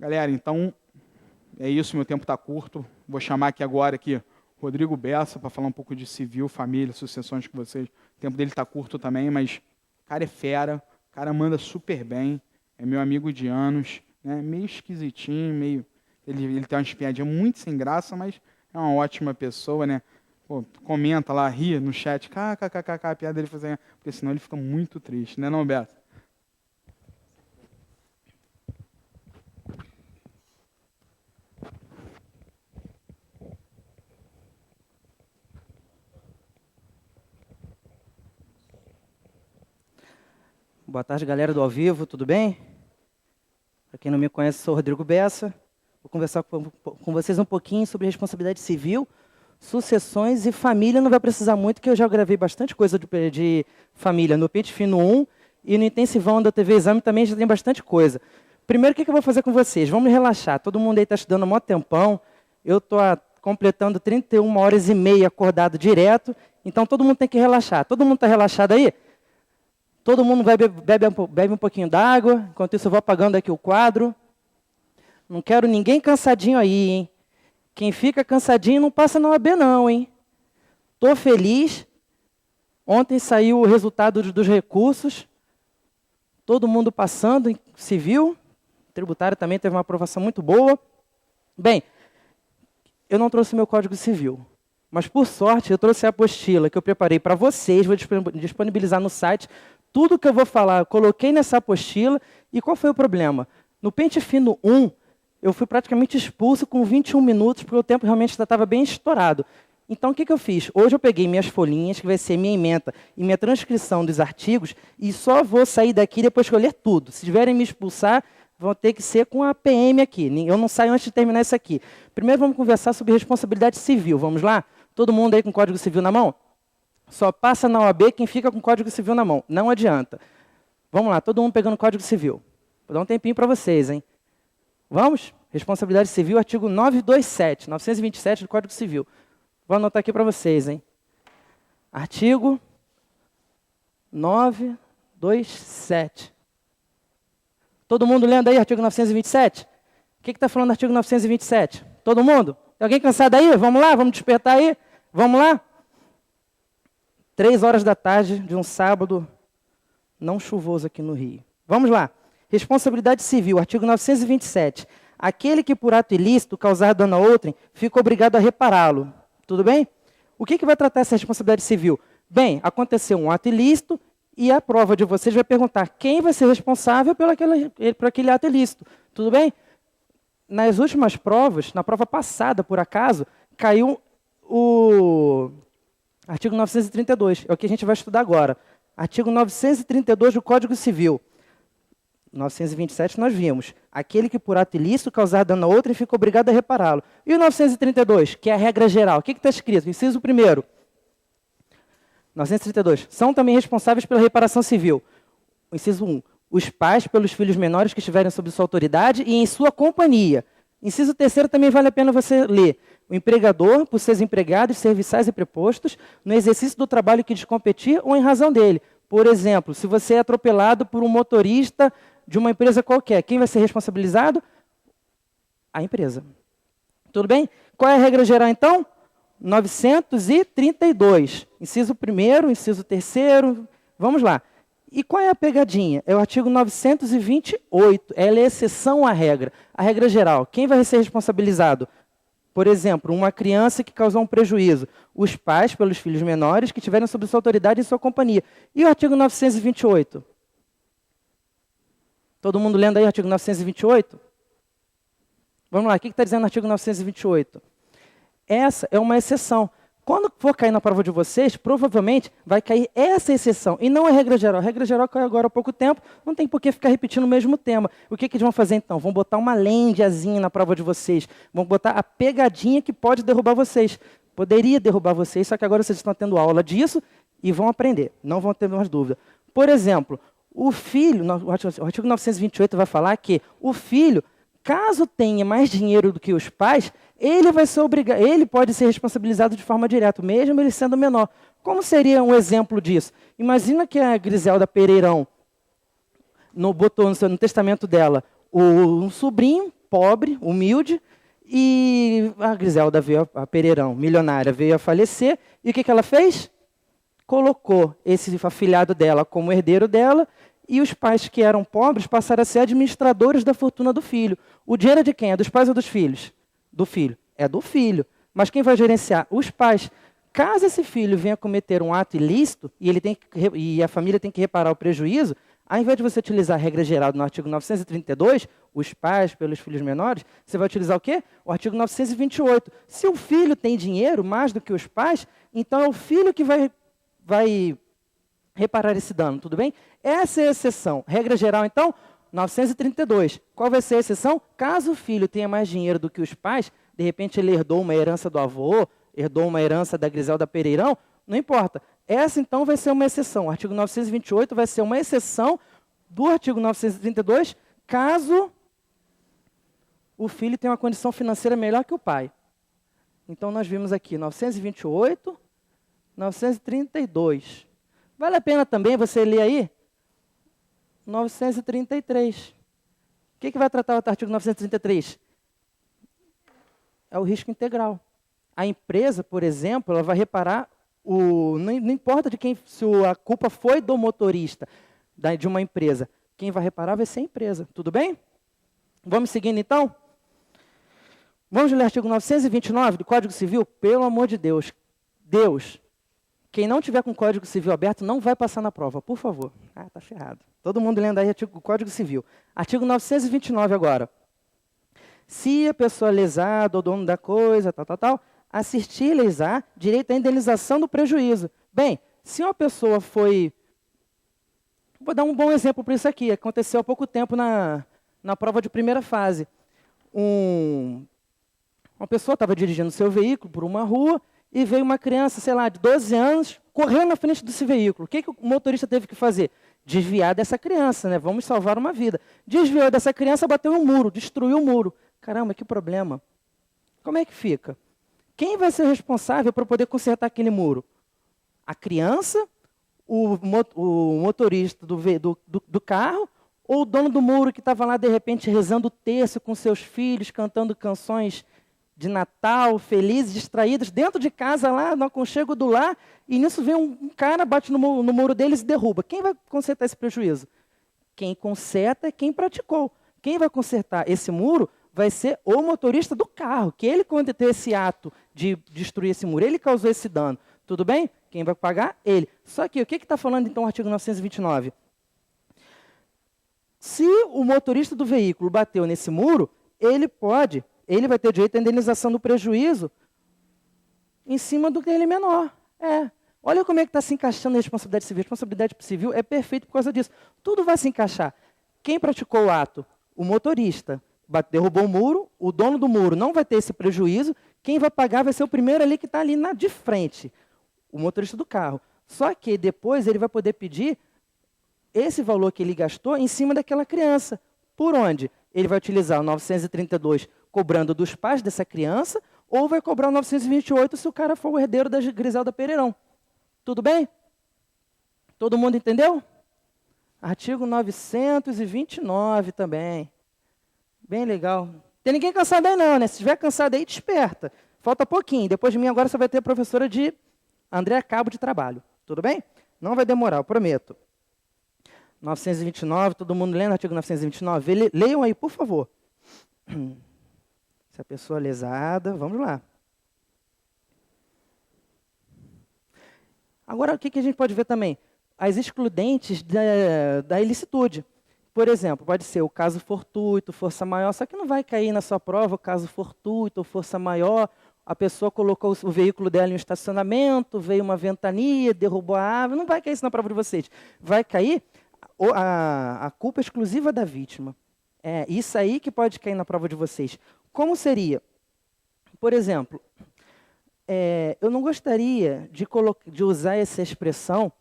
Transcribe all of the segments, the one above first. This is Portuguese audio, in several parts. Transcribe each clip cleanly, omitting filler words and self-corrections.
Galera, então é isso, meu tempo está curto. Vou chamar aqui Rodrigo Bessa para falar um pouco de civil, família, sucessões com vocês. O tempo dele está curto também, mas o cara é fera, o cara manda super bem, é meu amigo de anos, né? Meio esquisitinho, meio... Ele tem umas piadinhas muito sem graça, mas é uma ótima pessoa, né? Pô, comenta lá, ri no chat, kkkk, a piada dele fazendo, porque senão ele fica muito triste, né não, Beto? Boa tarde, galera do Ao Vivo, tudo bem? Para quem não me conhece, sou o Rodrigo Bessa. Vou conversar com vocês um pouquinho sobre responsabilidade civil, sucessões e família. Não vai precisar muito, que eu já gravei bastante coisa de família no Pente Fino 1 e no Intensivão da TV Exame também já tem bastante coisa. Primeiro, o que eu vou fazer com vocês? Vamos relaxar. Todo mundo aí está estudando há mó tempão. Eu estou completando 31 horas e meia acordado direto. Então, todo mundo tem que relaxar. Todo mundo está relaxado aí? Todo mundo bebe um pouquinho d'água. Enquanto isso, eu vou apagando aqui o quadro. Não quero ninguém cansadinho aí, hein? Quem fica cansadinho não passa na OAB não, hein? Estou feliz. Ontem saiu o resultado dos recursos. Todo mundo passando em civil. Tributário também teve uma aprovação muito boa. Bem, eu não trouxe meu Código Civil. Mas, por sorte, eu trouxe a apostila que eu preparei para vocês. Vou disponibilizar no site. Tudo que eu vou falar, eu coloquei nessa apostila. E qual foi o problema? No Pente Fino 1, eu fui praticamente expulso com 21 minutos, porque o tempo realmente já estava bem estourado. Então, o que eu fiz? Hoje eu peguei minhas folhinhas, que vai ser minha ementa e minha transcrição dos artigos, e só vou sair daqui depois que eu ler tudo. Se tiverem me expulsar, vão ter que ser com a PM aqui. Eu não saio antes de terminar isso aqui. Primeiro, vamos conversar sobre responsabilidade civil. Vamos lá? Todo mundo aí com o Código Civil na mão? Só passa na OAB quem fica com o Código Civil na mão. Não adianta. Vamos lá, todo mundo pegando o Código Civil. Vou dar um tempinho para vocês, hein? Vamos? Responsabilidade civil, artigo 927 do Código Civil. Vou anotar aqui para vocês, hein? Artigo 927. Todo mundo lendo aí, artigo 927? O que está falando do artigo 927? Todo mundo? Tem alguém cansado aí? Vamos lá, vamos despertar aí? Vamos lá? 3 horas da tarde de um sábado não chuvoso aqui no Rio. Vamos lá. Responsabilidade civil, artigo 927. Aquele que por ato ilícito causar dano a outrem, fica obrigado a repará-lo. Tudo bem? O que vai tratar essa responsabilidade civil? Bem, aconteceu um ato ilícito e a prova de vocês vai perguntar quem vai ser responsável por aquele ato ilícito. Tudo bem? Nas últimas provas, na prova passada, por acaso, caiu o artigo 932. É o que a gente vai estudar agora. Artigo 932 do Código Civil. 927 nós vimos. Aquele que por ato ilícito causar dano a outrem fica obrigado a repará-lo. E o 932, que é a regra geral. O que está escrito? Inciso 1º. 932. São também responsáveis pela reparação civil. Inciso 1. Os pais pelos filhos menores que estiverem sob sua autoridade e em sua companhia. Inciso 3º também vale a pena você ler. O empregador, por seus empregados, serviçais e prepostos, no exercício do trabalho que lhes competir ou em razão dele. Por exemplo, se você é atropelado por um motorista de uma empresa qualquer, quem vai ser responsabilizado? A empresa. Tudo bem? Qual é a regra geral, então? 932. Inciso 1º, inciso 3º. Vamos lá. E qual é a pegadinha? É o artigo 928. Ela é exceção à regra. A regra geral. Quem vai ser responsabilizado? Por exemplo, uma criança que causou um prejuízo. Os pais pelos filhos menores que tiverem sob sua autoridade e em sua companhia. E o artigo 928? Todo mundo lendo aí o artigo 928? Vamos lá, o que está dizendo o artigo 928? Essa é uma exceção. Quando for cair na prova de vocês, provavelmente vai cair essa exceção, e não a regra geral. A regra geral caiu agora há pouco tempo, não tem por que ficar repetindo o mesmo tema. O que eles vão fazer então? Vão botar uma lendazinha na prova de vocês, vão botar a pegadinha que pode derrubar vocês. Poderia derrubar vocês, só que agora vocês estão tendo aula disso e vão aprender, não vão ter mais dúvida. Por exemplo, o filho, o artigo 928 vai falar que o filho, caso tenha mais dinheiro do que os pais, ele vai ser obrigado, ele pode ser responsabilizado de forma direta, mesmo ele sendo menor. Como seria um exemplo disso? Imagina que a Griselda Pereirão botou no testamento dela um sobrinho, pobre, humilde, e a Griselda veio, a Pereirão, milionária, veio a falecer, e o que ela fez? Colocou esse afilhado dela como herdeiro dela, e os pais que eram pobres passaram a ser administradores da fortuna do filho. O dinheiro é de quem? É dos pais ou dos filhos? Do filho. É do filho. Mas quem vai gerenciar? Os pais. Caso esse filho venha cometer um ato ilícito e a família tem que reparar o prejuízo, ao invés de você utilizar a regra geral no artigo 932, os pais pelos filhos menores, você vai utilizar o quê? O artigo 928. Se o filho tem dinheiro mais do que os pais, então é o filho que vai reparar esse dano, tudo bem? Essa é a exceção. Regra geral, então, 932. Qual vai ser a exceção? Caso o filho tenha mais dinheiro do que os pais, de repente ele herdou uma herança do avô, herdou uma herança da Griselda Pereirão, não importa. Essa, então, vai ser uma exceção. O artigo 928 vai ser uma exceção do artigo 932, caso o filho tenha uma condição financeira melhor que o pai. Então, nós vimos aqui 928, 932. Vale a pena também você ler aí 933. O que vai tratar o artigo 933? É o risco integral. A empresa, por exemplo, ela vai reparar, não importa de quem, se a culpa foi do motorista de uma empresa, quem vai reparar vai ser a empresa. Tudo bem? Vamos seguindo então? Vamos ler o artigo 929 do Código Civil? Pelo amor de Deus. Quem não tiver com o Código Civil aberto não vai passar na prova, por favor. Ah, tá ferrado. Todo mundo lendo aí o Código Civil. Artigo 929 agora. Se a pessoa lesada ou dono da coisa, assistir e lesar, direito à indenização do prejuízo. Bem, se uma pessoa foi... Vou dar um bom exemplo para isso aqui. Aconteceu há pouco tempo na prova de primeira fase. Uma pessoa estava dirigindo seu veículo por uma rua e veio uma criança, sei lá, de 12 anos, correndo na frente desse veículo. O que o motorista teve que fazer? Desviar dessa criança, né? Vamos salvar uma vida. Desviou dessa criança, bateu em um muro, destruiu o muro. Caramba, que problema. Como é que fica? Quem vai ser responsável para poder consertar aquele muro? A criança, o motorista do carro, ou o dono do muro que estava lá, de repente, rezando o terço com seus filhos, cantando canções de Natal, felizes, distraídos, dentro de casa, lá no aconchego do lar, e nisso vem um cara, bate no muro deles e derruba. Quem vai consertar esse prejuízo? Quem conserta é quem praticou. Quem vai consertar esse muro vai ser o motorista do carro, que ele cometeu esse ato de destruir esse muro, ele causou esse dano. Tudo bem? Quem vai pagar? Ele. Só que o que está falando então o artigo 929? Se o motorista do veículo bateu nesse muro, ele vai ter direito à indenização do prejuízo em cima do dele menor. Olha como é que está se encaixando a responsabilidade civil. A responsabilidade civil é perfeita por causa disso. Tudo vai se encaixar. Quem praticou o ato? O motorista. Derrubou o muro, o dono do muro não vai ter esse prejuízo, quem vai pagar vai ser o primeiro ali que está ali de frente, o motorista do carro. Só que depois ele vai poder pedir esse valor que ele gastou em cima daquela criança. Por onde? Ele vai utilizar o 932 cobrando dos pais dessa criança, ou vai cobrar o 928 se o cara for o herdeiro da Griselda Pereirão. Tudo bem? Todo mundo entendeu? Artigo 929 também. Bem legal. Tem ninguém cansado aí não, né? Se estiver cansado aí, desperta. Falta pouquinho. Depois de mim, agora você vai ter a professora de André Cabo de Trabalho. Tudo bem? Não vai demorar, eu prometo. 929, todo mundo lendo o artigo 929? Leiam aí, por favor. Se a pessoa é lesada, vamos lá. Agora, o que a gente pode ver também? As excludentes da ilicitude. Por exemplo, pode ser o caso fortuito, força maior, só que não vai cair na sua prova o caso fortuito ou força maior. A pessoa colocou o veículo dela em um estacionamento, veio uma ventania, derrubou a árvore. Não vai cair isso na prova de vocês. Vai cair a culpa exclusiva da vítima. É isso aí que pode cair na prova de vocês. Como seria? Por exemplo, eu não gostaria de usar essa expressão,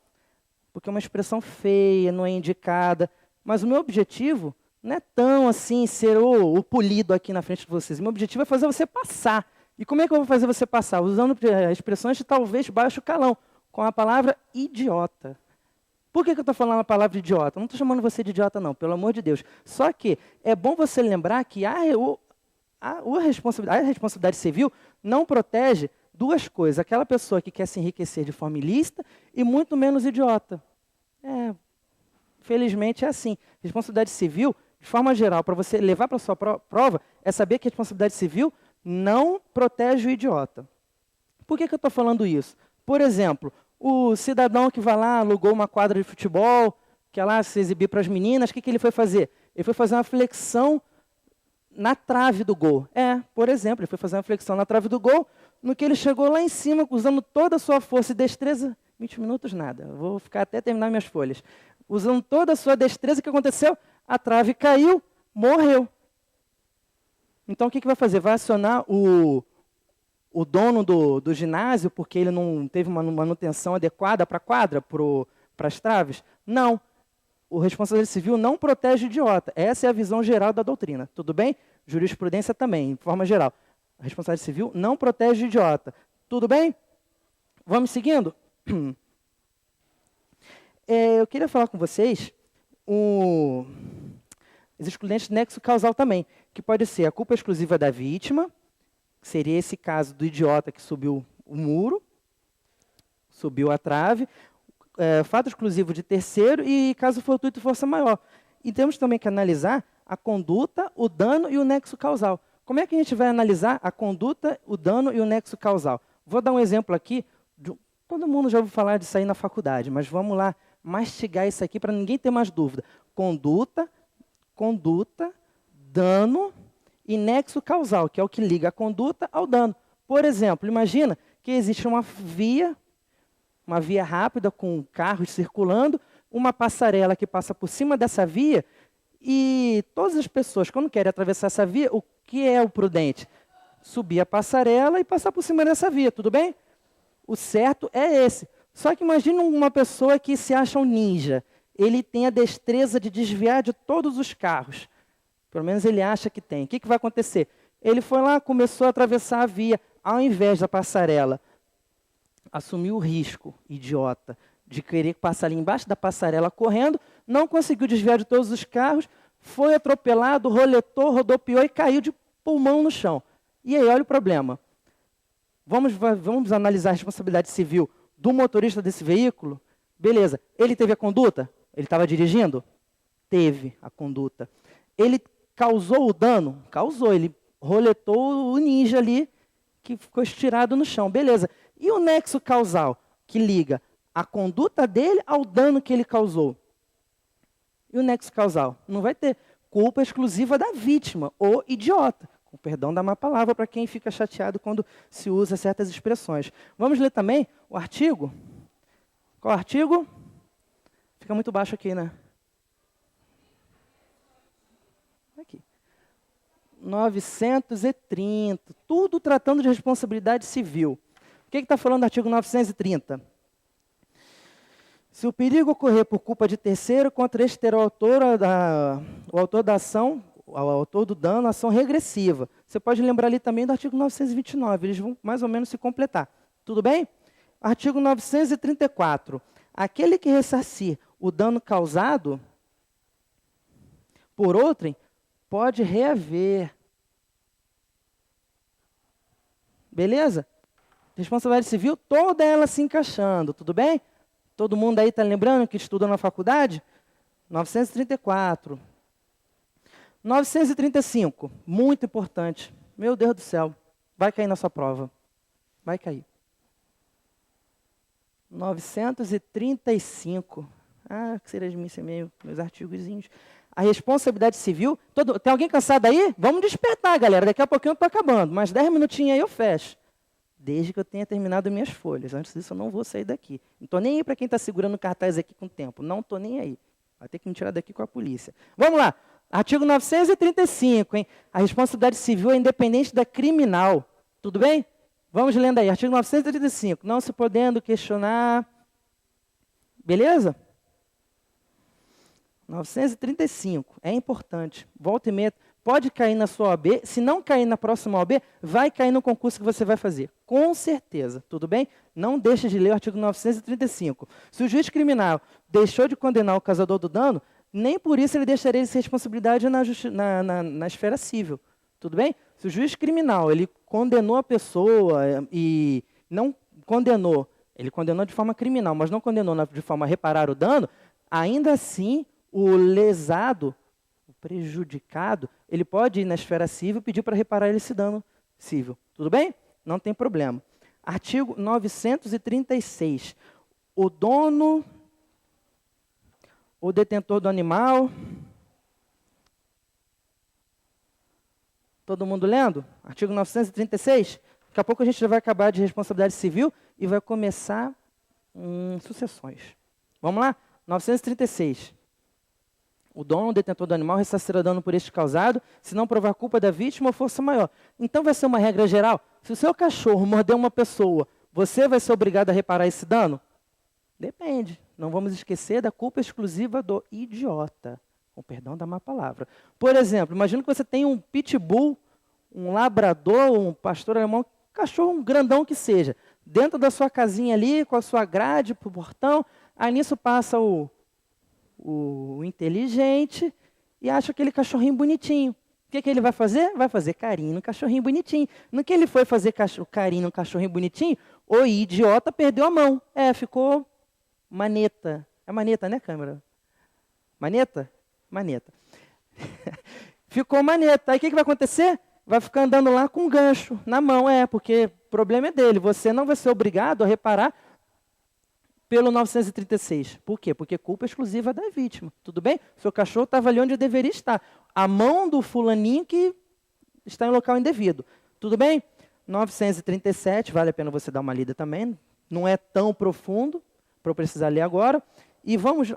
porque é uma expressão feia, não é indicada. Mas o meu objetivo não é tão assim ser o polido aqui na frente de vocês. O meu objetivo é fazer você passar. E como é que eu vou fazer você passar? Usando expressões de talvez baixo calão, com a palavra idiota. Por que eu estou falando a palavra idiota? Eu não estou chamando você de idiota, não, pelo amor de Deus. Só que é bom você lembrar que a responsabilidade civil não protege duas coisas. Aquela pessoa que quer se enriquecer de forma ilícita e muito menos idiota. Felizmente é assim. Responsabilidade civil, de forma geral, para você levar para a sua prova, é saber que a responsabilidade civil não protege o idiota. Por que eu estou falando isso? Por exemplo, o cidadão que vai lá, alugou uma quadra de futebol, quer lá se exibir para as meninas, o que ele foi fazer? Ele foi fazer uma flexão na trave do gol. Por exemplo, ele foi fazer uma flexão na trave do gol, no que ele chegou lá em cima, usando toda a sua força e destreza, 20 minutos nada, eu vou ficar até terminar minhas folhas. Usando toda a sua destreza, o que aconteceu? A trave caiu, morreu. Então, o que vai fazer? Vai acionar o dono do ginásio, porque ele não teve uma manutenção adequada para a quadra, para as traves? Não. O responsabilidade civil não protege o idiota. Essa é a visão geral da doutrina. Tudo bem? Jurisprudência também, de forma geral. A responsabilidade civil não protege o idiota. Tudo bem? Vamos seguindo? Eu queria falar com vocês os excludentes de nexo causal também, que pode ser a culpa exclusiva da vítima, que seria esse caso do idiota que subiu o muro, subiu a trave, fato exclusivo de terceiro e caso fortuito força maior. E temos também que analisar a conduta, o dano e o nexo causal. Como é que a gente vai analisar a conduta, o dano e o nexo causal? Vou dar um exemplo aqui. Todo mundo já ouviu falar disso aí na faculdade, mas vamos lá mastigar isso aqui para ninguém ter mais dúvida. Conduta, dano e nexo causal, que é o que liga a conduta ao dano. Por exemplo, imagina que existe uma via rápida com carros circulando, uma passarela que passa por cima dessa via e todas as pessoas, quando querem atravessar essa via, o que é o prudente? Subir a passarela e passar por cima dessa via, tudo bem? O certo é esse. Só que imagina uma pessoa que se acha um ninja. Ele tem a destreza de desviar de todos os carros. Pelo menos ele acha que tem. O que vai acontecer? Ele foi lá, começou a atravessar a via, ao invés da passarela. Assumiu o risco, idiota, de querer passar ali embaixo da passarela correndo, não conseguiu desviar de todos os carros, foi atropelado, roletou, rodopiou e caiu de pulmão no chão. E aí, olha o problema. Vamos analisar a responsabilidade civil do motorista desse veículo? Beleza. Ele teve a conduta? Ele estava dirigindo? Teve a conduta. Ele causou o dano? Causou. Ele roletou o ninja ali, que ficou estirado no chão. Beleza. E o nexo causal, que liga a conduta dele ao dano que ele causou? E o nexo causal? Não vai ter. Culpa exclusiva da vítima, ou idiota. Com perdão da má palavra para quem fica chateado quando se usa certas expressões. Vamos ler também o artigo. Qual artigo? Fica muito baixo aqui, né? Aqui. 930. Tudo tratando de responsabilidade civil. O que está falando do artigo 930? Se o perigo ocorrer por culpa de terceiro, contra este terá o autor da ação, o autor do dano, ação regressiva. Você pode lembrar ali também do artigo 929, eles vão mais ou menos se completar. Tudo bem? Artigo 934. Aquele que ressarcir o dano causado por outrem pode reaver. Beleza? Responsabilidade civil, toda ela se encaixando, tudo bem? Todo mundo aí está lembrando que estudou na faculdade? 934. 935, muito importante. Meu Deus do céu, vai cair na sua prova. Vai cair. 935. Que seria de mim ser meus artigozinhos. A responsabilidade civil. Tem alguém cansado aí? Vamos despertar, galera. Daqui a pouquinho eu estou acabando. Mais 10 minutinhos aí eu fecho. Desde que eu tenha terminado minhas folhas. Antes disso eu não vou sair daqui. Não estou nem aí para quem está segurando cartaz aqui com o tempo. Não estou nem aí. Vai ter que me tirar daqui com a polícia. Vamos lá. Artigo 935, hein? A responsabilidade civil é independente da criminal. Tudo bem? Vamos lendo aí. Artigo 935. Não se podendo questionar. Beleza? 935. É importante. Volta e meia. Pode cair na sua OAB. Se não cair na próxima OAB, vai cair no concurso que você vai fazer. Com certeza. Tudo bem? Não deixe de ler o artigo 935. Se o juiz criminal deixou de condenar o causador do dano, nem por isso ele deixaria de ser responsabilidade na esfera civil. Tudo bem? Se o juiz criminal ele condenou a pessoa e não condenou, ele condenou de forma criminal, mas não condenou de forma a reparar o dano, ainda assim o lesado, o prejudicado, ele pode ir na esfera civil e pedir para reparar esse dano civil. Tudo bem? Não tem problema. Artigo 936. O dono, o detentor do animal. Todo mundo lendo? Artigo 936. Daqui a pouco a gente já vai acabar de responsabilidade civil e vai começar sucessões. Vamos lá? 936. O dono ou detentor do animal ressarcirá dano por este causado, se não provar culpa da vítima ou força maior. Então vai ser uma regra geral. Se o seu cachorro morder uma pessoa, você vai ser obrigado a reparar esse dano? Depende. Não vamos esquecer da culpa exclusiva do idiota. Com perdão da má palavra. Por exemplo, imagina que você tem um pitbull, um labrador, um pastor alemão, cachorro um grandão que seja, dentro da sua casinha ali, com a sua grade para o portão, aí nisso passa o inteligente e acha aquele cachorrinho bonitinho. O que ele vai fazer? Vai fazer carinho no cachorrinho bonitinho. No que ele foi fazer carinho no cachorrinho bonitinho, o idiota perdeu a mão. Ficou maneta. É maneta, né, câmera? Maneta? Maneta. Ficou maneta. Aí o que vai acontecer? Vai ficar andando lá com um gancho na mão. Porque o problema é dele. Você não vai ser obrigado a reparar pelo 936. Por quê? Porque culpa exclusiva da vítima. Tudo bem? Seu cachorro estava ali onde deveria estar. A mão do fulaninho que está em local indevido. Tudo bem? 937, vale a pena você dar uma lida também. Não é tão profundo para eu precisar ler agora. E vamos...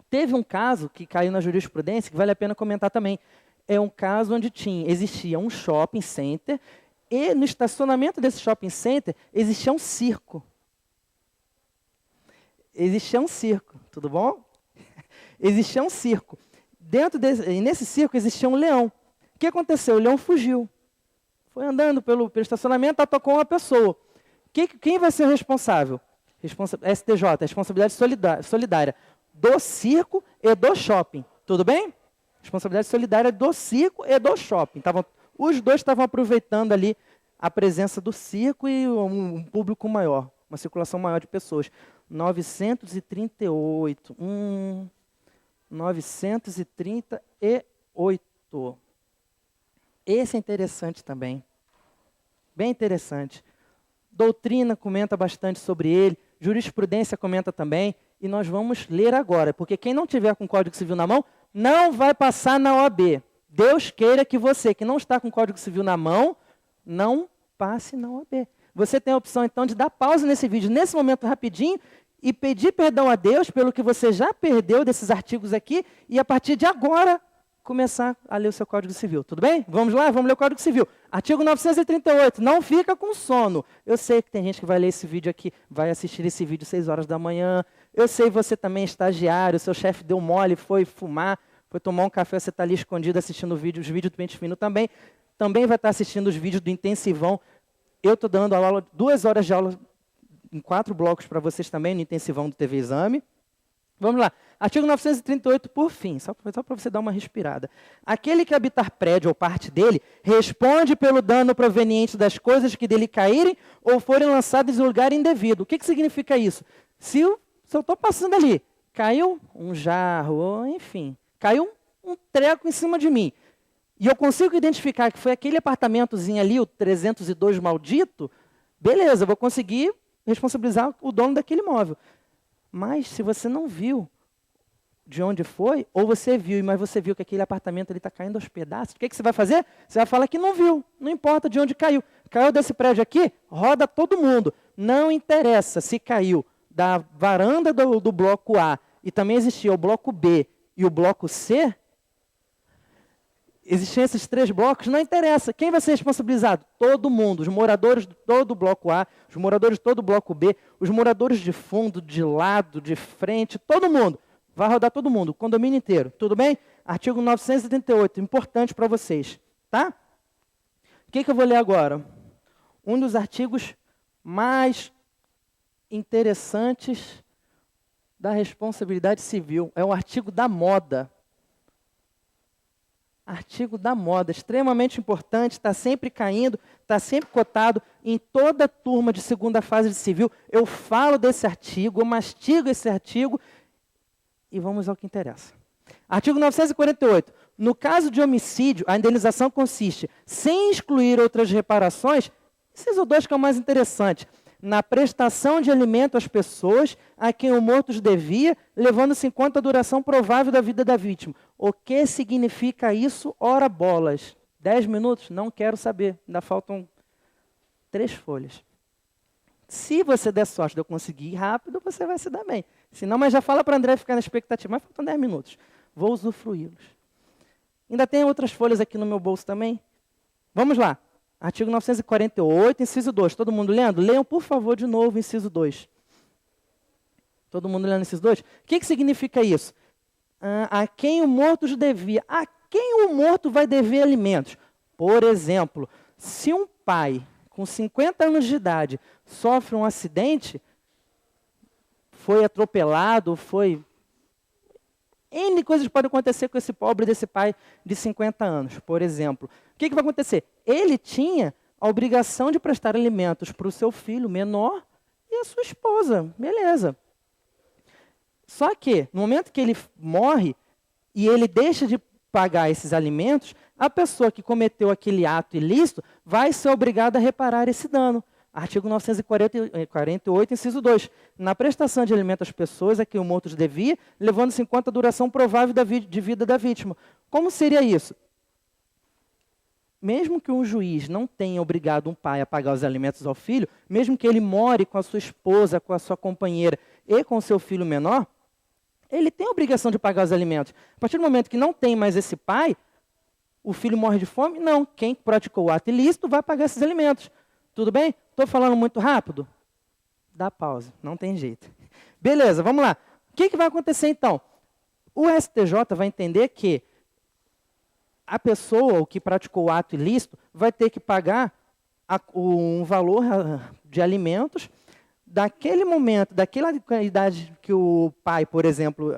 teve um caso que caiu na jurisprudência que vale a pena comentar também. É um caso onde existia um shopping center e no estacionamento desse shopping center existia um circo. Existia um circo, tudo bom? Existia um circo. Nesse circo existia um leão. O que aconteceu? O leão fugiu. Foi andando pelo estacionamento, atacou uma pessoa. Quem vai ser o responsável? STJ, responsabilidade solidária. Do circo e do shopping. Tudo bem? Responsabilidade solidária do circo e do shopping. Os dois estavam aproveitando ali a presença do circo e um público maior, uma circulação maior de pessoas. 938. 938. Esse é interessante também. Bem interessante. Doutrina comenta bastante sobre ele, jurisprudência comenta também, e nós vamos ler agora, porque quem não tiver com o Código Civil na mão, não vai passar na OAB. Deus queira que você, que não está com o Código Civil na mão, não passe na OAB. Você tem a opção, então, de dar pausa nesse vídeo, nesse momento rapidinho, e pedir perdão a Deus pelo que você já perdeu desses artigos aqui, e a partir de agora, começar a ler o seu Código Civil. Tudo bem? Vamos lá? Vamos ler o Código Civil. Artigo 938. Não fica com sono. Eu sei que tem gente que vai ler esse vídeo aqui, vai assistir esse vídeo 6 horas da manhã. Eu sei que você também é estagiário, seu chefe deu mole, foi fumar, foi tomar um café, você está ali escondido assistindo os vídeos do Pente Fino também. Também vai estar assistindo os vídeos do Intensivão. Eu estou dando aula, 2 horas de aula em 4 blocos para vocês também, no Intensivão do TV Exame. Vamos lá. Artigo 938, por fim, só para você dar uma respirada. Aquele que habitar prédio ou parte dele, responde pelo dano proveniente das coisas que dele caírem ou forem lançadas em lugar indevido. O que significa isso? Se eu estou passando ali, caiu um jarro, enfim, caiu um treco em cima de mim, e eu consigo identificar que foi aquele apartamentozinho ali, o 302 maldito, beleza, eu vou conseguir responsabilizar o dono daquele imóvel. Mas se você não viu de onde foi, ou você viu, mas você viu que aquele apartamento está caindo aos pedaços, o que você vai fazer? Você vai falar que não viu, não importa de onde caiu. Caiu desse prédio aqui, roda todo mundo. Não interessa se caiu da varanda do bloco A, e também existia o bloco B e o bloco C, existiam esses 3 blocos, não interessa. Quem vai ser responsabilizado? Todo mundo. Os moradores de todo o bloco A, os moradores de todo o bloco B, os moradores de fundo, de lado, de frente, todo mundo. Vai rodar todo mundo, o condomínio inteiro. Tudo bem? Artigo 938, importante para vocês. Tá? O que eu vou ler agora? Um dos artigos mais interessantes da responsabilidade civil. É o artigo da moda. Artigo da moda, extremamente importante, está sempre caindo, está sempre cotado em toda turma de segunda fase de civil. Eu falo desse artigo, eu mastigo esse artigo e vamos ao que interessa. Artigo 948. No caso de homicídio, a indenização consiste, sem excluir outras reparações, inciso 2 que é o mais interessante, na prestação de alimento às pessoas a quem o morto devia, levando-se em conta a duração provável da vida da vítima. O que significa isso? Ora bolas. 10 minutos? Não quero saber. Ainda faltam 3 folhas. Se você der sorte de eu conseguir ir rápido, você vai se dar bem. Se não, mas já fala para o André ficar na expectativa. Mas faltam 10 minutos. Vou usufruí-los. Ainda tem outras folhas aqui no meu bolso também. Vamos lá. Artigo 948, inciso 2. Todo mundo lendo? Leiam, por favor, de novo, inciso 2. Todo mundo lendo inciso 2? O que significa isso? A quem o morto devia. A quem o morto vai dever alimentos? Por exemplo, se um pai com 50 anos de idade sofre um acidente, foi atropelado, N coisas podem acontecer com esse pobre desse pai de 50 anos, por exemplo. O que vai acontecer? Ele tinha a obrigação de prestar alimentos para o seu filho menor e a sua esposa. Beleza. Só que, no momento que ele morre e ele deixa de pagar esses alimentos, a pessoa que cometeu aquele ato ilícito vai ser obrigada a reparar esse dano. Artigo 948, inciso 2. Na prestação de alimento às pessoas a quem o morto devia, levando-se em conta a duração provável de vida da vítima. Como seria isso? Mesmo que um juiz não tenha obrigado um pai a pagar os alimentos ao filho, mesmo que ele more com a sua esposa, com a sua companheira e com o seu filho menor, ele tem a obrigação de pagar os alimentos. A partir do momento que não tem mais esse pai, o filho morre de fome? Não. Quem praticou o ato ilícito vai pagar esses alimentos. Tudo bem? Estou falando muito rápido? Dá pausa, não tem jeito. Beleza, vamos lá. O que vai acontecer então? O STJ vai entender que a pessoa, o que praticou o ato ilícito, vai ter que pagar um valor de alimentos daquele momento, daquela idade que o pai, por exemplo,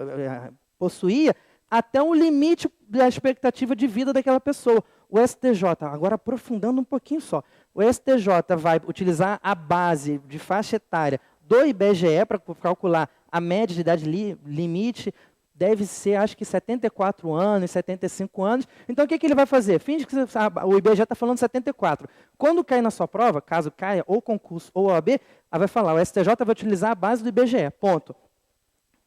possuía, até o limite da expectativa de vida daquela pessoa. O STJ, agora aprofundando um pouquinho só, o STJ vai utilizar a base de faixa etária do IBGE para calcular a média de idade limite, deve ser, acho que 74 anos, 75 anos. Então, o que ele vai fazer? Finge que o IBGE está falando 74. Quando cair na sua prova, caso caia, ou concurso ou OAB, vai falar, o STJ vai utilizar a base do IBGE, ponto.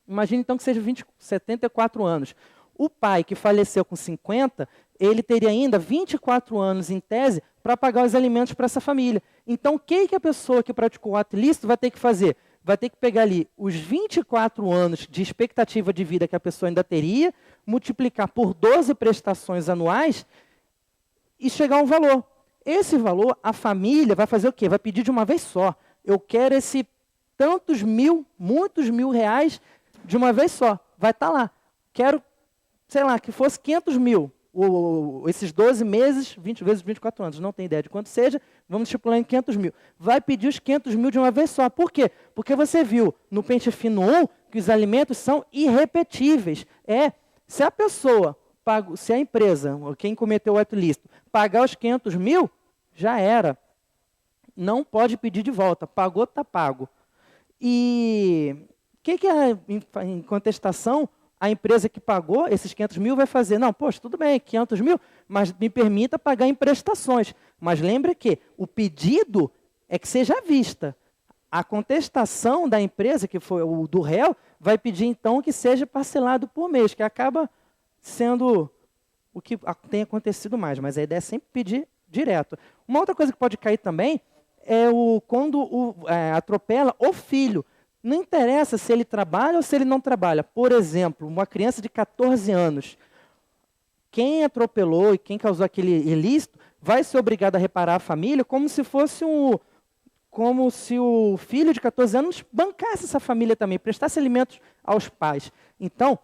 Imagine, então, que seja 74 anos. O pai que faleceu com 50, ele teria ainda 24 anos, em tese, para pagar os alimentos para essa família. Então, o que a pessoa que praticou o ato ilícito vai ter que fazer? Vai ter que pegar ali os 24 anos de expectativa de vida que a pessoa ainda teria, multiplicar por 12 prestações anuais e chegar a um valor. Esse valor, a família vai fazer o quê? Vai pedir de uma vez só. Eu quero esse tantos mil, muitos mil reais de uma vez só. Vai estar lá. Quero, sei lá, que fosse 500 mil. Esses 12 meses, 20 vezes 24 anos, não tem ideia de quanto seja, vamos estipular em 500 mil. Vai pedir os 500 mil de uma vez só. Por quê? Porque você viu no pente fino 1 que os alimentos são irrepetíveis. Se a pessoa, se a empresa, ou quem cometeu o ato ilícito, pagar os 500 mil, já era. Não pode pedir de volta. Pagou, está pago. E o que é em contestação? A empresa que pagou esses 500 mil vai fazer, não, poxa, tudo bem, 500 mil, mas me permita pagar em prestações. Mas lembre que o pedido é que seja à vista. A contestação da empresa, que foi o do réu, vai pedir então que seja parcelado por mês, que acaba sendo o que tem acontecido mais, mas a ideia é sempre pedir direto. Uma outra coisa que pode cair também é quando atropela o filho. Não interessa se ele trabalha ou se ele não trabalha. Por exemplo, uma criança de 14 anos. Quem atropelou e quem causou aquele ilícito vai ser obrigado a reparar a família como se fosse como se o filho de 14 anos bancasse essa família também, prestasse alimentos aos pais. Então,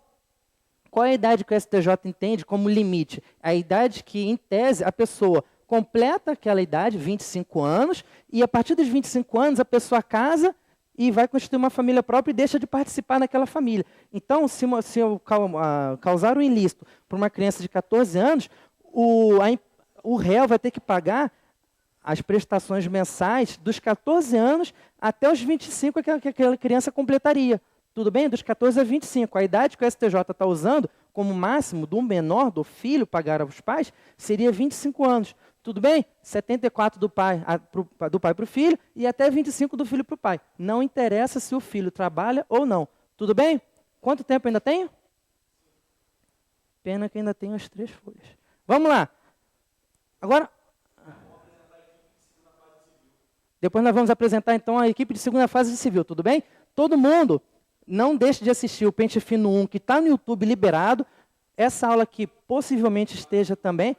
qual é a idade que o STJ entende como limite? A idade que, em tese, a pessoa completa aquela idade, 25 anos, e a partir dos 25 anos a pessoa casa e vai constituir uma família própria e deixa de participar naquela família. Então, se eu causar um ilícito para uma criança de 14 anos, o réu vai ter que pagar as prestações mensais dos 14 anos até os 25 que aquela criança completaria. Tudo bem? Dos 14 a 25. A idade que o STJ está usando como máximo do menor, do filho, pagar aos pais, seria 25 anos. Tudo bem? 74 do pai para o filho e até 25 do filho para o pai. Não interessa se o filho trabalha ou não. Tudo bem? Quanto tempo ainda tenho? Pena que ainda tenho as 3 folhas. Vamos lá. Agora, depois nós vamos apresentar então a equipe de segunda fase de civil, tudo bem? Todo mundo, não deixe de assistir o Pente Fino 1, que está no YouTube liberado. Essa aula aqui possivelmente esteja também.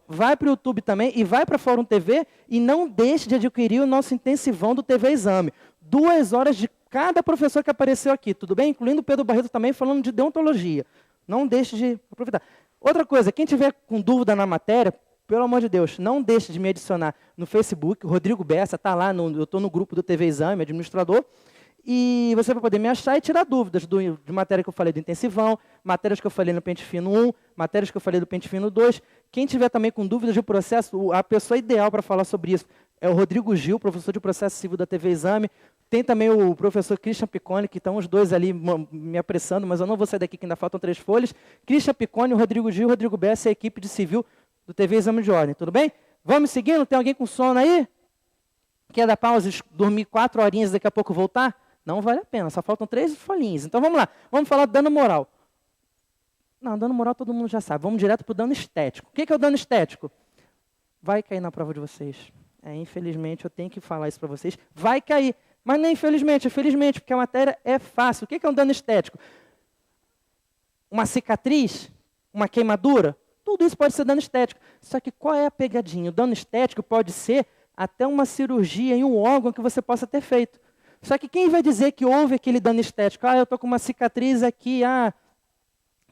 Vai para o YouTube também e vai para a Fórum TV e não deixe de adquirir o nosso intensivão do TV Exame. 2 horas de cada professor que apareceu aqui, tudo bem? Incluindo o Pedro Barreto também, falando de deontologia. Não deixe de aproveitar. Outra coisa, quem tiver com dúvida na matéria, pelo amor de Deus, não deixe de me adicionar no Facebook. O Rodrigo Bessa está lá, eu estou no grupo do TV Exame, administrador. E você vai poder me achar e tirar dúvidas de matéria que eu falei do intensivão, matérias que eu falei no Pente Fino 1, matérias que eu falei do Pente Fino 2. Quem tiver também com dúvidas de processo, a pessoa ideal para falar sobre isso é o Rodrigo Gil, professor de processo civil da TV Exame. Tem também o professor Christian Piccone, que estão os dois ali me apressando, mas eu não vou sair daqui que ainda faltam 3 folhas. Christian Piccone, o Rodrigo Gil, o Rodrigo Bessa e a equipe de civil do TV Exame de Ordem, tudo bem? Vamos seguindo? Tem alguém com sono aí? Quer dar pausa, dormir 4 horinhas e daqui a pouco voltar? Não vale a pena, só faltam 3 folhinhas. Então vamos lá, vamos falar do dano moral. Não, dano moral todo mundo já sabe. Vamos direto para o dano estético. O que é o dano estético? Vai cair na prova de vocês. Infelizmente, eu tenho que falar isso para vocês. Vai cair. Mas nem infelizmente, é felizmente, porque a matéria é fácil. O que é um dano estético? Uma cicatriz? Uma queimadura? Tudo isso pode ser dano estético. Só que qual é a pegadinha? O dano estético pode ser até uma cirurgia em um órgão que você possa ter feito. Só que quem vai dizer que houve aquele dano estético? Eu estou com uma cicatriz aqui,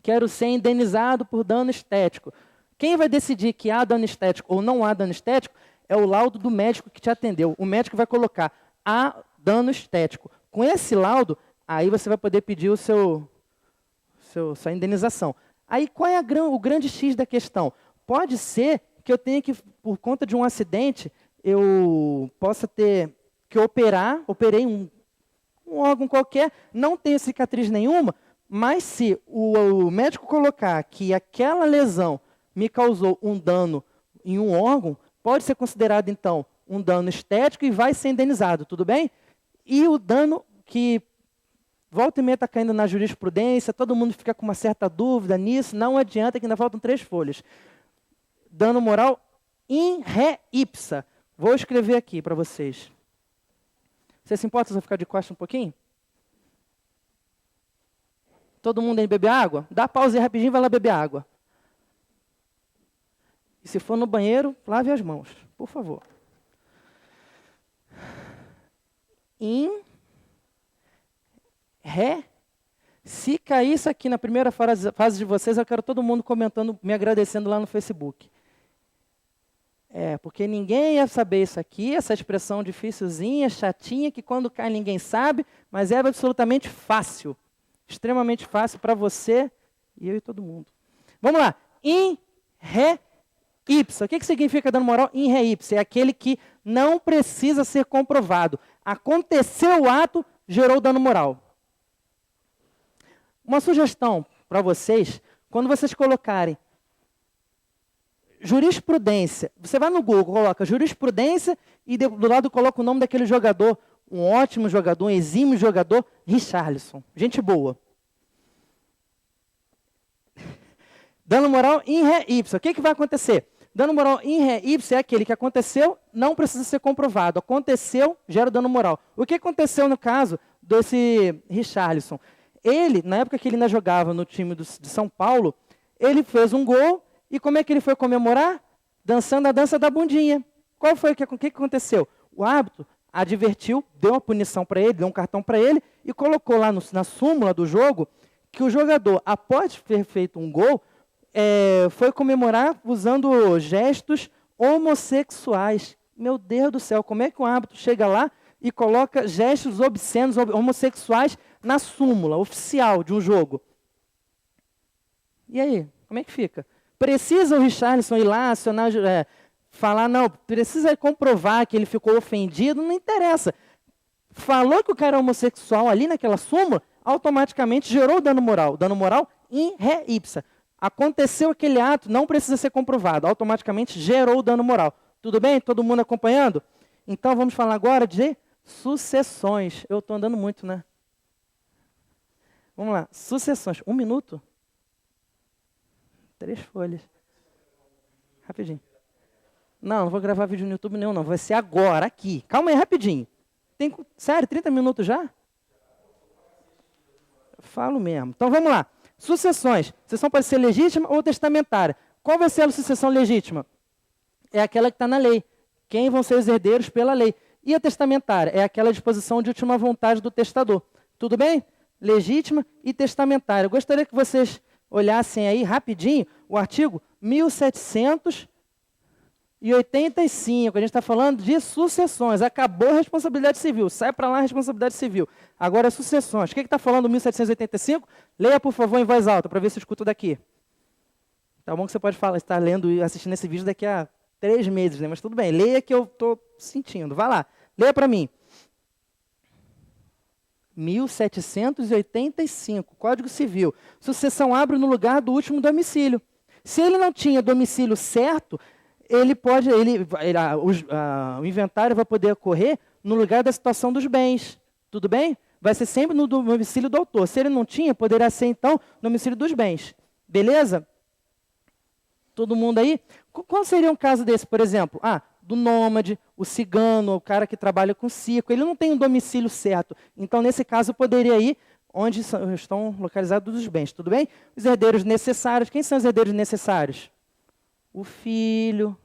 quero ser indenizado por dano estético. Quem vai decidir que há dano estético ou não há dano estético é o laudo do médico que te atendeu. O médico vai colocar, há dano estético. Com esse laudo, aí você vai poder pedir sua indenização. Aí qual é o grande X da questão? Pode ser que eu tenha que, por conta de um acidente, eu possa ter que operei um órgão qualquer, não tenho cicatriz nenhuma, mas se o médico colocar que aquela lesão me causou um dano em um órgão, pode ser considerado, então, um dano estético e vai ser indenizado, tudo bem? E o dano que volta e meia está caindo na jurisprudência, todo mundo fica com uma certa dúvida nisso, não adianta que ainda faltam 3 folhas. Dano moral in re ipsa. Vou escrever aqui para vocês. Você se importa se eu ficar de costas um pouquinho? Todo mundo aí beber água? Dá pausa aí rapidinho e vai lá beber água. E se for no banheiro, lave as mãos, por favor. Se cair isso aqui na primeira fase de vocês, eu quero todo mundo comentando, me agradecendo lá no Facebook. Porque ninguém ia saber isso aqui, essa expressão dificilzinha, chatinha, que quando cai ninguém sabe, mas é absolutamente fácil. Extremamente fácil para você e eu e todo mundo. Vamos lá. In re ipsa. O que significa dano moral in re ipsa? É aquele que não precisa ser comprovado. Aconteceu o ato, gerou dano moral. Uma sugestão para vocês, quando vocês colocarem jurisprudência, você vai no Google, coloca jurisprudência e do lado coloca o nome daquele jogador, um ótimo jogador, um exímio jogador, Richarlison. Gente boa. Dano moral in re ipsa. O que vai acontecer? Dano moral in re ipsa é aquele que aconteceu, não precisa ser comprovado. Aconteceu, gera dano moral. O que aconteceu no caso desse Richarlison? Ele, na época que ele ainda jogava no time de São Paulo, ele fez um gol e como é que ele foi comemorar? Dançando a dança da bundinha. Qual foi o que aconteceu? O árbitro advertiu, deu uma punição para ele, deu um cartão para ele e colocou lá na súmula do jogo que o jogador, após ter feito um gol, foi comemorar usando gestos homossexuais. Meu Deus do céu, como é que o árbitro chega lá e coloca gestos obscenos, homossexuais na súmula oficial de um jogo? E aí, como é que fica? Precisa o Richarlison ir lá, acionar, falar, não, precisa comprovar que ele ficou ofendido, não interessa. Falou que o cara é homossexual ali naquela súmula, automaticamente gerou dano moral in re ipsa. Aconteceu aquele ato, não precisa ser comprovado, automaticamente gerou dano moral. Tudo bem? Todo mundo acompanhando? Então vamos falar agora de sucessões. Eu estou andando muito, né? Vamos lá, sucessões. 1 minuto? 3 folhas. Rapidinho. Não vou gravar vídeo no YouTube nenhum, não. Vai ser agora, aqui. Calma aí, rapidinho. Sério, 30 minutos já? Falo mesmo. Então vamos lá. Sucessões. Sucessão pode ser legítima ou testamentária. Qual vai ser a sucessão legítima? É aquela que está na lei. Quem vão ser os herdeiros pela lei. E a testamentária? É aquela disposição de última vontade do testador. Tudo bem? Legítima e testamentária. Eu gostaria que vocês olhassem aí rapidinho o artigo 1785. A gente está falando de sucessões. Acabou a responsabilidade civil. Sai para lá a responsabilidade civil. Agora, sucessões. O que está falando 1785? Leia, por favor, em voz alta, para ver se eu escuto daqui. Tá bom que você pode falar, estar lendo e assistindo esse vídeo daqui a 3 meses, né? Mas tudo bem. Leia que eu estou sentindo. Vai lá. Leia para mim. 1785, Código Civil. Sucessão abre no lugar do último domicílio. Se ele não tinha domicílio certo, o inventário vai poder ocorrer no lugar da situação dos bens. Tudo bem? Vai ser sempre no domicílio do autor. Se ele não tinha, poderá ser, então, no domicílio dos bens. Beleza? Todo mundo aí? Qual seria um caso desse, por exemplo? Do nômade, o cigano, o cara que trabalha com circo. Ele não tem um domicílio certo. Então, nesse caso, poderia ir onde estão localizados os bens. Tudo bem? Os herdeiros necessários. Quem são os herdeiros necessários? O filho,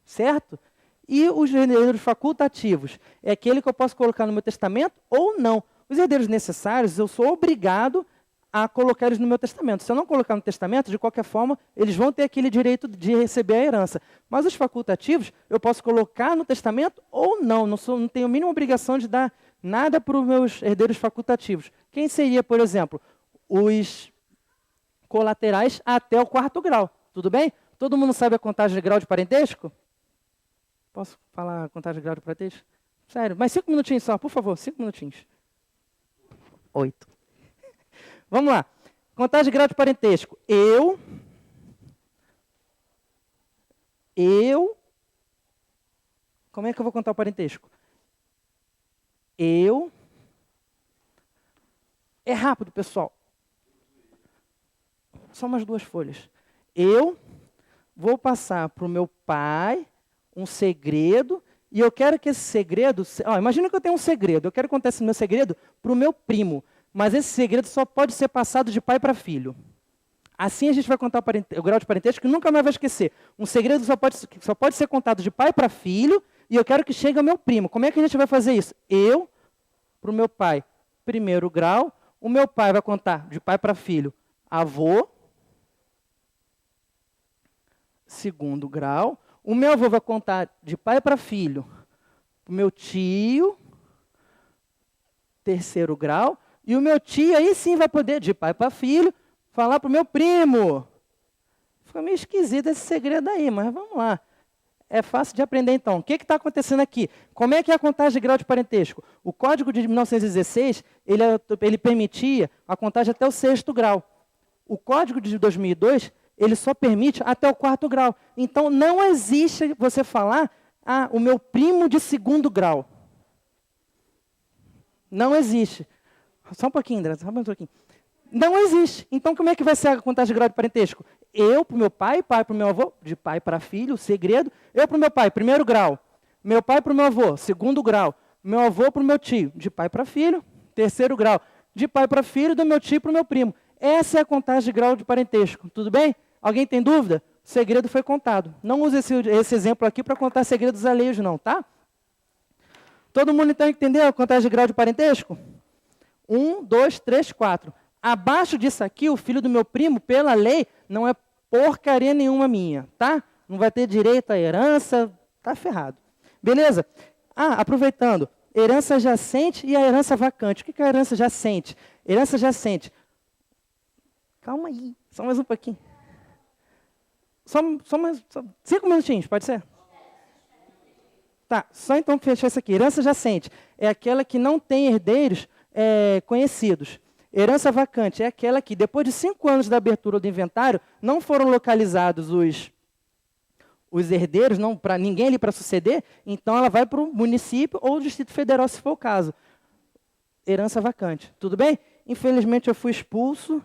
certo? E os herdeiros facultativos. É aquele que eu posso colocar no meu testamento ou não. Os herdeiros necessários, eu sou obrigado a colocar eles no meu testamento. Se eu não colocar no testamento, de qualquer forma, eles vão ter aquele direito de receber a herança. Mas os facultativos, eu posso colocar no testamento ou não. Não tenho a mínima obrigação de dar nada para os meus herdeiros facultativos. Quem seria, por exemplo, os colaterais até o 4º grau? Tudo bem? Todo mundo sabe a contagem de grau de parentesco? Posso falar a contagem de grau de parentesco? Sério, mas 5 minutinhos só, por favor, 5 minutinhos. 8. Vamos lá. Contagem de grau de parentesco. Eu. Como é que eu vou contar o parentesco? É rápido, pessoal. Só umas 2 folhas. Eu vou passar para o meu pai um segredo, e eu quero que esse segredo... imagina que eu tenho um segredo. Eu quero contar esse meu segredo para o meu primo. Mas esse segredo só pode ser passado de pai para filho. Assim a gente vai contar o grau de parentesco que nunca mais vai esquecer. Um segredo só pode ser contado de pai para filho, e eu quero que chegue ao meu primo. Como é que a gente vai fazer isso? Eu, para o meu pai, 1º grau. O meu pai vai contar de pai para filho, avô, 2º grau. O meu avô vai contar de pai para filho, o meu tio, 3º grau. E o meu tio aí sim vai poder, de pai para filho, falar para o meu primo. Fica meio esquisito esse segredo aí, mas vamos lá. É fácil de aprender então. O que está acontecendo aqui? Como é que é a contagem de grau de parentesco? O Código de 1916, ele permitia a contagem até o 6º grau. O Código de 2002, ele só permite até o 4º grau. Então, não existe você falar, o meu primo de 2º grau. Não existe. Só um pouquinho, André, só um pouquinho. Não existe. Então, como é que vai ser a contagem de grau de parentesco? Eu para o meu pai para o meu avô, de pai para filho, o segredo. Eu para o meu pai, 1º grau. Meu pai para o meu avô, 2º grau. Meu avô para o meu tio, de pai para filho, 3º grau. De pai para filho, do meu tio para o meu primo. Essa é a contagem de grau de parentesco. Tudo bem? Alguém tem dúvida? O segredo foi contado. Não use esse exemplo aqui para contar segredos alheios, não, tá? Todo mundo então entendeu a contagem de grau de parentesco? 1, 2, 3, 4. Abaixo disso aqui, o filho do meu primo, pela lei, não é porcaria nenhuma minha, tá? Não vai ter direito à herança, tá ferrado. Beleza? Aproveitando, herança jacente e a herança vacante. O que é a herança jacente? Herança jacente. Calma aí, só mais um pouquinho. Só 5 minutinhos, pode ser? Tá, só então fechar isso aqui. Herança jacente é aquela que não tem herdeiros conhecidos. Herança vacante é aquela que, depois de 5 anos da abertura do inventário, não foram localizados os herdeiros, não para ninguém ali para suceder, então ela vai para o município ou o Distrito Federal, se for o caso. Herança vacante. Tudo bem? Infelizmente, eu fui expulso.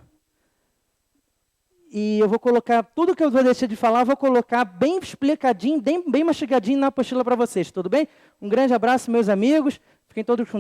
E eu vou colocar, tudo que eu vou deixar de falar, eu vou colocar bem explicadinho, bem mastigadinho na apostila para vocês. Tudo bem? Um grande abraço, meus amigos. Fiquem todos com